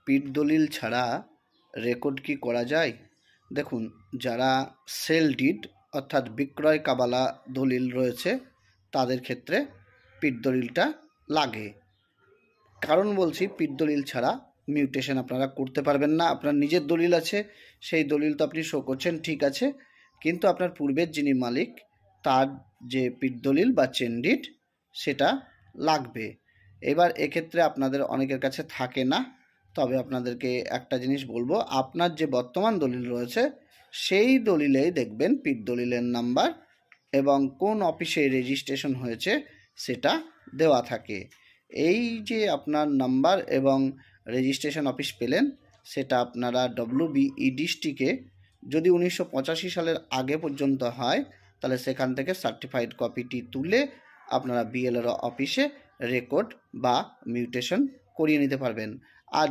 পিঠ দলিল ছাড়া রেকর্ড কি করা যায়? দেখুন, যারা সেল ডিড অর্থাৎ বিক্রয় কাবালা দলিল রয়েছে তাদের ক্ষেত্রে পিঠ দলিলটা লাগে। কারণ বলছি, পিঠ দলিল ছাড়া মিউটেশন আপনারা করতে পারবেন না। আপনার নিজের দলিল আছে, সেই দলিল তো আপনি শো করছেন, ঠিক আছে, কিন্তু আপনার পূর্বের যিনি মালিক তার যে পিঠ দলিল বা চেন ডিড সেটা লাগবে। এবার এক্ষেত্রে আপনাদের অনেকের কাছে থাকে না, তবে আপনাদেরকে একটা জিনিস বলবো, আপনার যে বর্তমান দলিল রয়েছে সেই দলিলেই দেখবেন পিঠ দলিলের নাম্বার এবং কোন অফিসে রেজিস্ট্রেশন হয়েছে সেটা দেওয়া থাকে। এই যে আপনার নাম্বার এবং রেজিস্ট্রেশন অফিস পেলেন, সেটা আপনারা WBE ডিস্ট্রিক্টে যদি 1985 সালের আগে পর্যন্ত হয় তাহলে সেখান থেকে সার্টিফাইড কপিটি তুলে আপনারা BLRO অফিসে রেকর্ড বা মিউটেশন করিয়ে নিতে পারবেন। আর